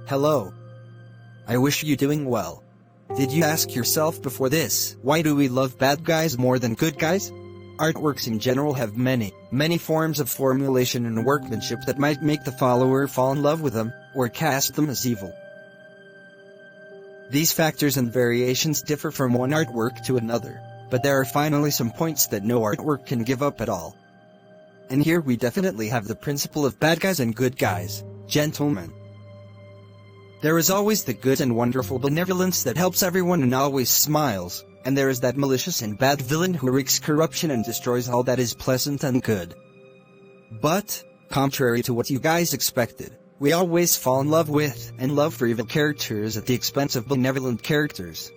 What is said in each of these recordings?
Hello. I wish you doing well. Did you ask yourself before this, why do we love bad guys more than good guys? Artworks in general have many forms of formulation and workmanship that might make the follower fall in love with them, or cast them as evil. These factors and variations differ from one artwork to another, but there are finally some points that no artwork can give up at all. And here we definitely have the principle of bad guys and good guys, gentlemen. There is always the good and wonderful benevolence that helps everyone and always smiles, and there is that malicious and bad villain who wreaks corruption and destroys all that is pleasant and good. But, contrary to what you guys expected, we always fall in love with and love for evil characters at the expense of benevolent characters.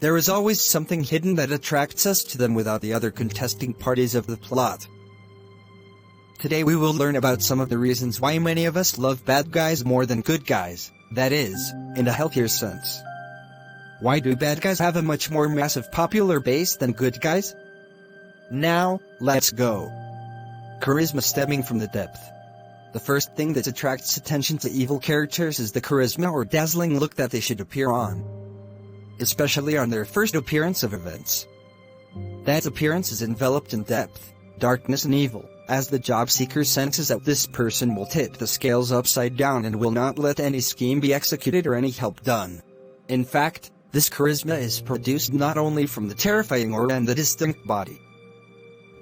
There is always something hidden that attracts us to them without the other contesting parties of the plot. Today we will learn about some of the reasons why many of us love bad guys more than good guys, that is, in a healthier sense. Why do bad guys have a much more massive popular base than good guys? Now, let's go. Charisma stemming from the depth. The first thing that attracts attention to evil characters is the charisma or dazzling look that they should appear on. Especially on their first appearance of events. That appearance is enveloped in depth, darkness and evil, as the job seeker senses that this person will tip the scales upside down and will not let any scheme be executed or any help done. In fact, this charisma is produced not only from the terrifying aura and the distinct body,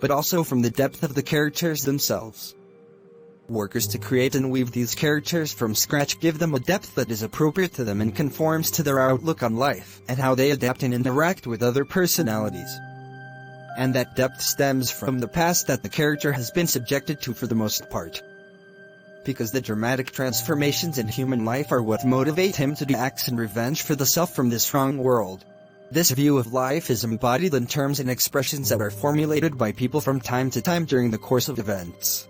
but also from the depth of the characters themselves. Workers to create and weave these characters from scratch give them a depth that is appropriate to them and conforms to their outlook on life and how they adapt and interact with other personalities. And that depth stems from the past that the character has been subjected to for the most part. Because the dramatic transformations in human life are what motivate him to do acts in revenge for the self from this wrong world. This view of life is embodied in terms and expressions that are formulated by people from time to time during the course of events.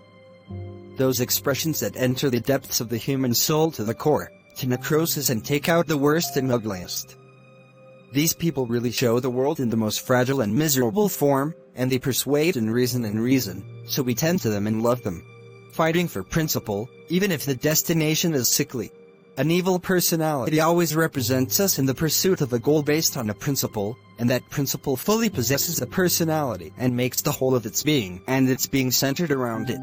Those expressions that enter the depths of the human soul to the core, to necrosis and take out the worst and ugliest. These people really show the world in the most fragile and miserable form, and they persuade and reason, so we tend to them and love them. Fighting for principle, even if the destination is sickly. An evil personality always represents us in the pursuit of a goal based on a principle, and that principle fully possesses the personality and makes the whole of its being and its being centered around it.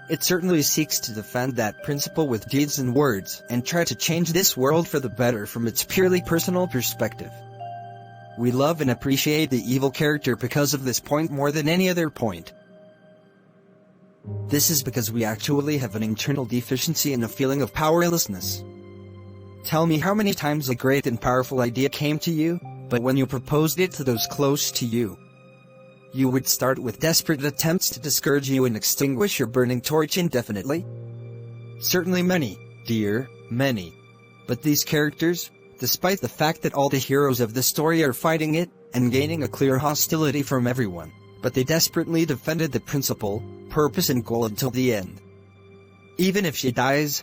It certainly seeks to defend that principle with deeds and words, and try to change this world for the better from its purely personal perspective. We love and appreciate the evil character because of this point more than any other point. This is because we actually have an internal deficiency and a feeling of powerlessness. Tell me how many times a great and powerful idea came to you, but when you proposed it to those close to you, you would start with desperate attempts to discourage you and extinguish your burning torch indefinitely? Certainly many, dear, many. But these characters, despite the fact that all the heroes of the story are fighting it, and gaining a clear hostility from everyone, but they desperately defended the principle, purpose and goal until the end. Even if she dies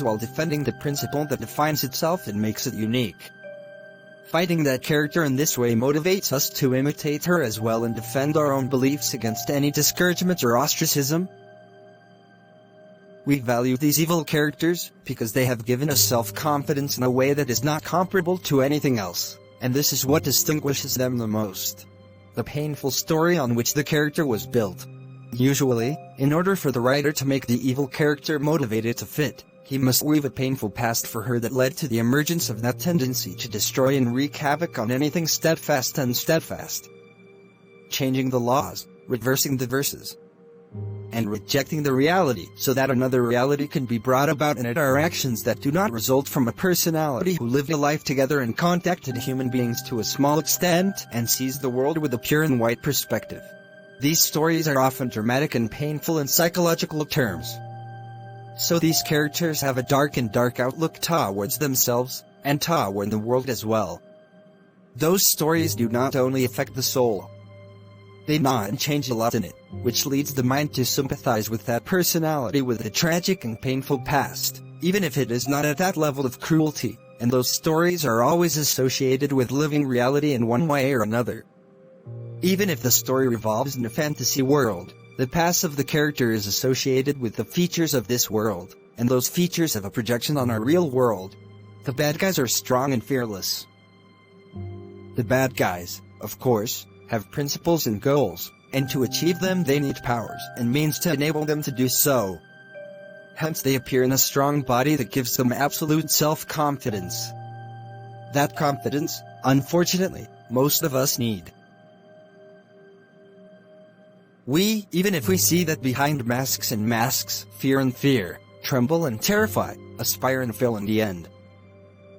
while defending the principle that defines itself and makes it unique. Fighting that character in this way motivates us to imitate her as well and defend our own beliefs against any discouragement or ostracism. We value these evil characters because they have given us self-confidence in a way that is not comparable to anything else, and this is what distinguishes them the most. The painful story on which the character was built. Usually, in order for the writer to make the evil character motivated to fit, he must weave a painful past for her that led to the emergence of that tendency to destroy and wreak havoc on anything steadfast and unsteadfast. Changing the laws, reversing the verses, and rejecting the reality so that another reality can be brought about, and it are actions that do not result from a personality who lived a life together and contacted human beings to a small extent and sees the world with a pure and white perspective. These stories are often dramatic and painful in psychological terms. So these characters have a dark outlook towards themselves, and toward the world as well. Those stories do not only affect the soul, they gnaw and change a lot in it, which leads the mind to sympathize with that personality with a tragic and painful past, even if it is not at that level of cruelty, and those stories are always associated with living reality in one way or another. Even if the story revolves in a fantasy world, the past of the character is associated with the features of this world, and those features have a projection on our real world. The bad guys are strong and fearless. The bad guys, of course, have principles and goals, and to achieve them they need powers and means to enable them to do so. Hence they appear in a strong body that gives them absolute self-confidence. That confidence, unfortunately, most of us need. Even if we see that behind masks and masks, fear, tremble and terrify, aspire and fail in the end.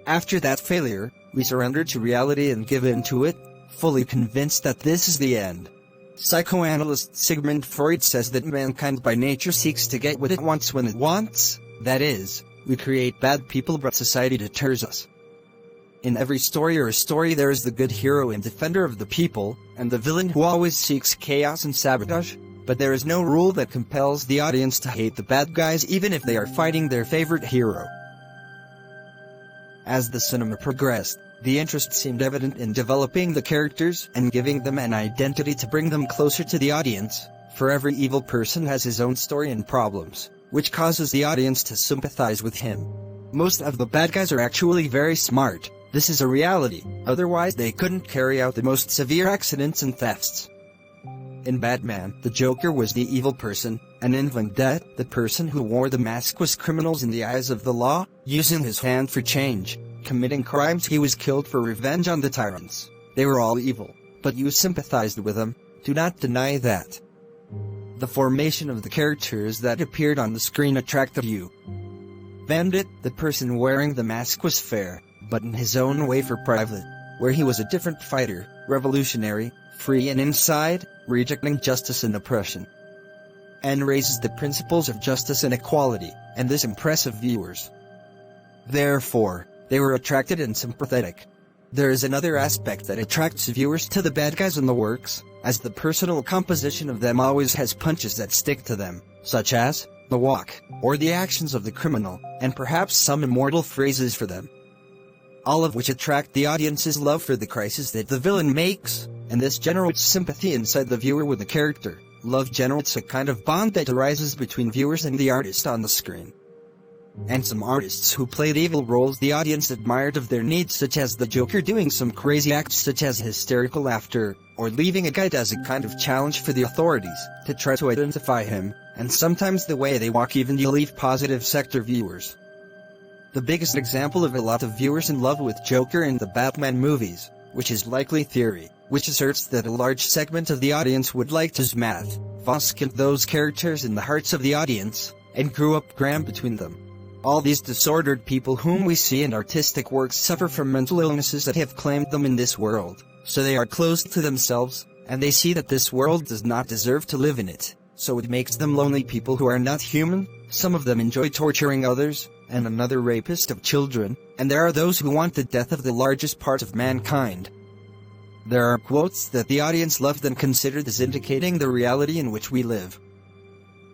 After that failure, we surrender to reality and give in to it, fully convinced that this is the end. Psychoanalyst Sigmund Freud says that mankind by nature seeks to get what it wants when it wants, that is, we create bad people but society deters us. In every story there is the good hero and defender of the people, and the villain who always seeks chaos and sabotage, but there is no rule that compels the audience to hate the bad guys even if they are fighting their favorite hero. As the cinema progressed, the interest seemed evident in developing the characters and giving them an identity to bring them closer to the audience, for every evil person has his own story and problems, which causes the audience to sympathize with him. Most of the bad guys are actually very smart. This is a reality, otherwise they couldn't carry out the most severe accidents and thefts. In Batman, the Joker was the evil person, and in Vendetta, the person who wore the mask was criminals in the eyes of the law, using his hand for change, committing crimes. He was killed for revenge on the tyrants. They were all evil, but you sympathized with them, do not deny that. The formation of the characters that appeared on the screen attracted you. Bandit, the person wearing the mask, was fair, but in his own way for private, where he was a different fighter, revolutionary, free and inside, rejecting justice and oppression. And raises the principles of justice and equality, and this impressive viewers. Therefore, they were attracted and sympathetic. There is another aspect that attracts viewers to the bad guys in the works, as the personal composition of them always has punches that stick to them, such as the walk, or the actions of the criminal, and perhaps some immortal phrases for them. All of which attract the audience's love for the crisis that the villain makes, and this generates sympathy inside the viewer with the character. Love generates a kind of bond that arises between viewers and the artist on the screen. And some artists who played evil roles the audience admired of their needs, such as the Joker doing some crazy acts such as hysterical laughter, or leaving a guide as a kind of challenge for the authorities to try to identify him, and sometimes the way they walk even you leave positive sector viewers. The biggest example of a lot of viewers in love with Joker in the Batman movies, which is likely theory, which asserts that a large segment of the audience would like to Matt Voskin those characters in the hearts of the audience, and grew up crammed between them. All these disordered people whom we see in artistic works suffer from mental illnesses that have claimed them in this world, so they are closed to themselves, and they see that this world does not deserve to live in it, so it makes them lonely people who are not human. Some of them enjoy torturing others, and another rapist of children, and there are those who want the death of the largest part of mankind. There are quotes that the audience loved and considered as indicating the reality in which we live.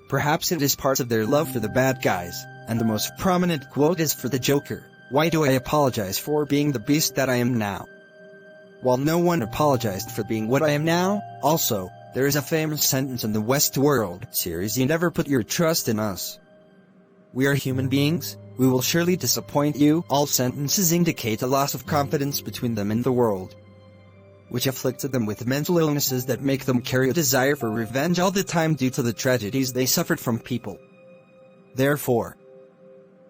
Perhaps it is part of their love for the bad guys, and the most prominent quote is for the Joker: "Why do I apologize for being the beast that I am now?" While no one apologized for being what I am now, also, there is a famous sentence in the Westworld series: "You never put your trust in us. We are human beings, we will surely disappoint you." All sentences indicate a loss of confidence between them and the world, which afflicted them with mental illnesses that make them carry a desire for revenge all the time due to the tragedies they suffered from people. Therefore,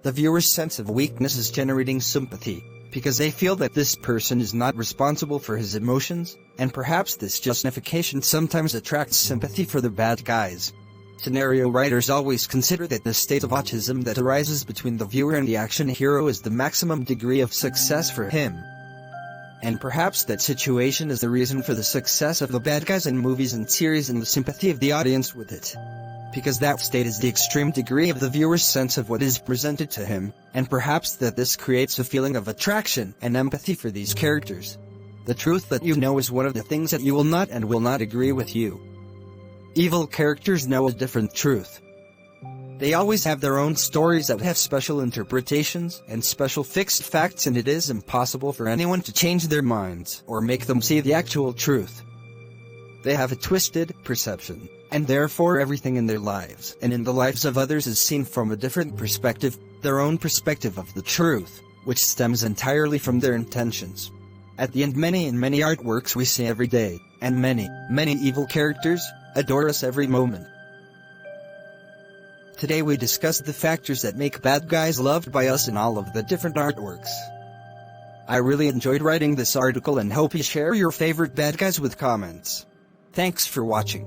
the viewer's sense of weakness is generating sympathy, because they feel that this person is not responsible for his emotions, and perhaps this justification sometimes attracts sympathy for the bad guys. Scenario writers always consider that the state of autism that arises between the viewer and the action hero is the maximum degree of success for him. And perhaps that situation is the reason for the success of the bad guys in movies and series and the sympathy of the audience with it. Because that state is the extreme degree of the viewer's sense of what is presented to him, and perhaps that this creates a feeling of attraction and empathy for these characters. The truth that you know is one of the things that you will not and will not agree with you. Evil characters know a different truth. They always have their own stories that have special interpretations and special fixed facts, and it is impossible for anyone to change their minds or make them see the actual truth. They have a twisted perception and therefore everything in their lives and in the lives of others is seen from a different perspective, their own perspective of the truth, which stems entirely from their intentions. At the end, many artworks we see every day, and many evil characters, adore us every moment. Today we discuss the factors that make bad guys loved by us in all of the different artworks. I really enjoyed writing this article and hope you share your favorite bad guys with comments. Thanks for watching.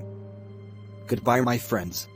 Goodbye my friends.